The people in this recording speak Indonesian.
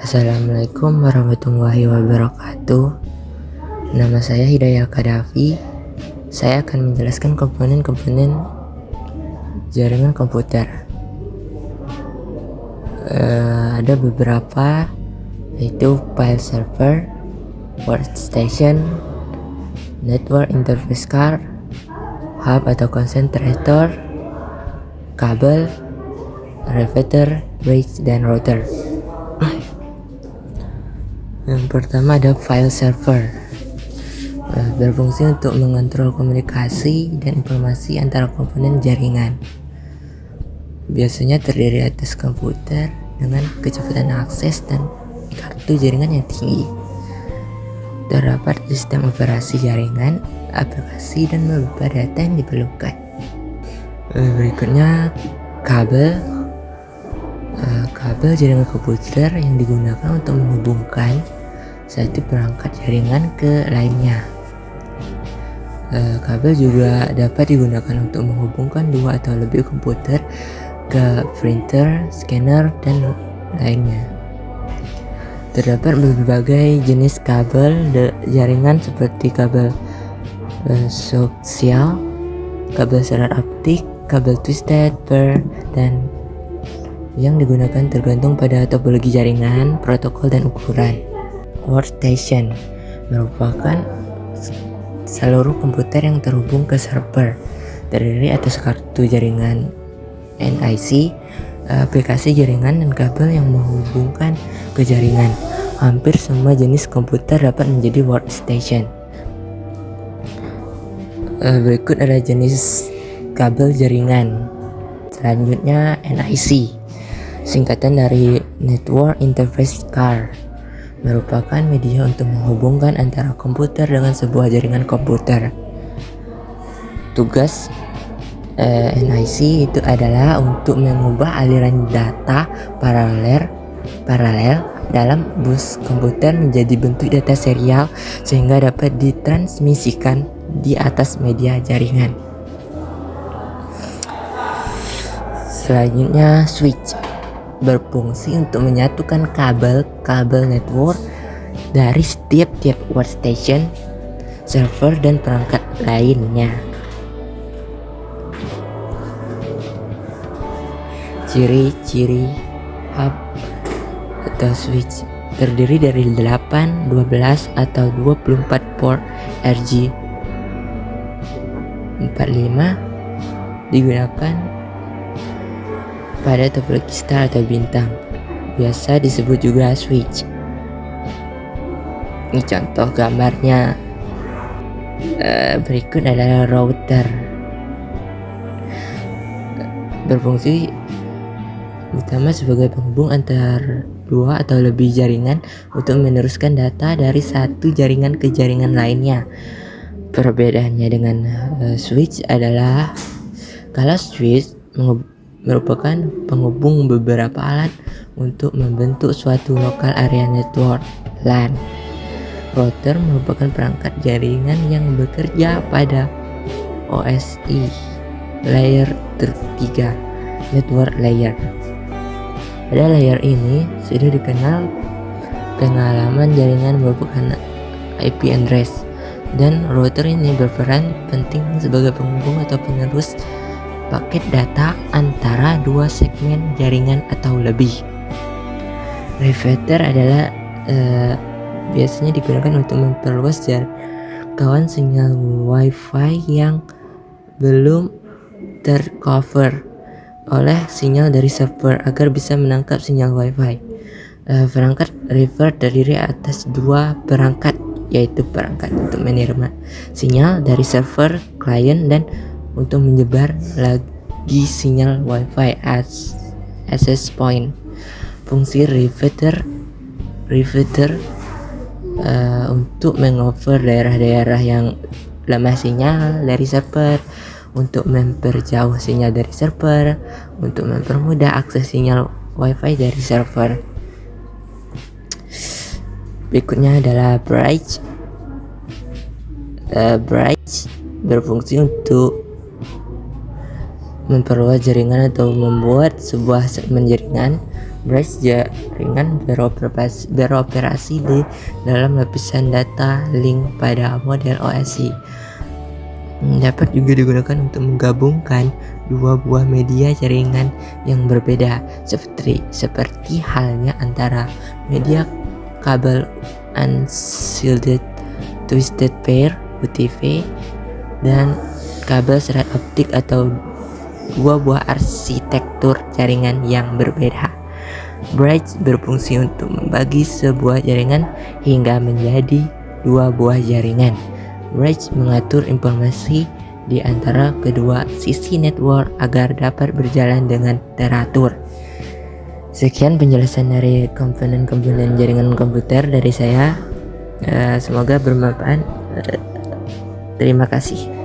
Assalamualaikum warahmatullahi wabarakatuh. Nama saya Hidayah Kadafi. Saya akan menjelaskan komponen-komponen jaringan komputer. Ada beberapa, yaitu file server, workstation, network interface card, hub atau concentrator, kabel, repeater, bridge, dan router. Yang pertama ada file server, berfungsi untuk mengontrol komunikasi dan informasi antara komponen jaringan. Biasanya terdiri atas komputer dengan kecepatan akses dan kartu jaringan yang tinggi. Terdapat sistem operasi jaringan, aplikasi, dan beberapa data yang diperlukan. Berikutnya kabel jaringan komputer yang digunakan untuk menghubungkan satu perangkat jaringan ke lainnya. Kabel juga dapat digunakan untuk menghubungkan dua atau lebih komputer ke printer, scanner, dan lainnya. Terdapat berbagai jenis kabel jaringan seperti kabel koaksial, kabel serat optik, kabel twisted pair, dan yang digunakan tergantung pada topologi jaringan, protokol, dan ukuran. Workstation merupakan seluruh komputer yang terhubung ke server, terdiri atas kartu jaringan NIC, aplikasi jaringan, dan kabel yang menghubungkan ke jaringan. Hampir semua jenis komputer dapat menjadi workstation. Berikut adalah jenis kabel jaringan. Selanjutnya NIC, singkatan dari Network Interface Card, merupakan media untuk menghubungkan antara komputer dengan sebuah jaringan komputer. Tugas NIC itu adalah untuk mengubah aliran data paralel dalam bus komputer menjadi bentuk data serial sehingga dapat ditransmisikan di atas media jaringan. Selanjutnya switch, berfungsi untuk menyatukan kabel network dari setiap workstation, server, dan perangkat lainnya. Ciri-ciri hub atau switch terdiri dari 8, 12, atau 24 port RJ45, digunakan pada topologi star atau bintang, biasa disebut juga switch. Ini contoh gambarnya. Berikut adalah router, berfungsi utama sebagai penghubung antar dua atau lebih jaringan untuk meneruskan data dari satu jaringan ke jaringan lainnya. Perbedaannya dengan switch adalah kalau switch merupakan penghubung beberapa alat untuk membentuk suatu lokal area network LAN. Router merupakan perangkat jaringan yang bekerja pada OSI layer tertiga, network layer. Pada layer ini sudah dikenal pengalaman jaringan merupakan IP address, dan router ini berperan penting sebagai penghubung atau penerus paket data antara dua segmen jaringan atau lebih. Repeater adalah biasanya digunakan untuk memperluas jangkauan sinyal Wi-Fi yang belum tercover oleh sinyal dari server agar bisa menangkap sinyal Wi-Fi. Perangkat repeater terdiri atas dua perangkat, yaitu perangkat untuk menerima sinyal dari server klien dan untuk menyebar lagi sinyal Wi-Fi access point. Fungsi repeater untuk mengover daerah-daerah yang lemah sinyal dari server, untuk memperjauh sinyal dari server, untuk mempermudah akses sinyal Wi-Fi dari server. Berikutnya adalah bridge. Bridge berfungsi untuk memperluas jaringan atau membuat sebuah segmen jaringan Bridge jaringan beroperasi di dalam lapisan data link pada model OSI. Dapat juga digunakan untuk menggabungkan dua buah media jaringan yang berbeda, seperti halnya antara media kabel unshielded twisted pair (UTV) dan kabel serat optik atau dua buah arsitektur jaringan yang berbeda. Bridge berfungsi untuk membagi sebuah jaringan hingga menjadi dua buah jaringan. Bridge mengatur informasi di antara kedua sisi network agar dapat berjalan dengan teratur. Sekian penjelasan dari komponen-komponen jaringan komputer dari saya. Semoga bermanfaat. Terima kasih.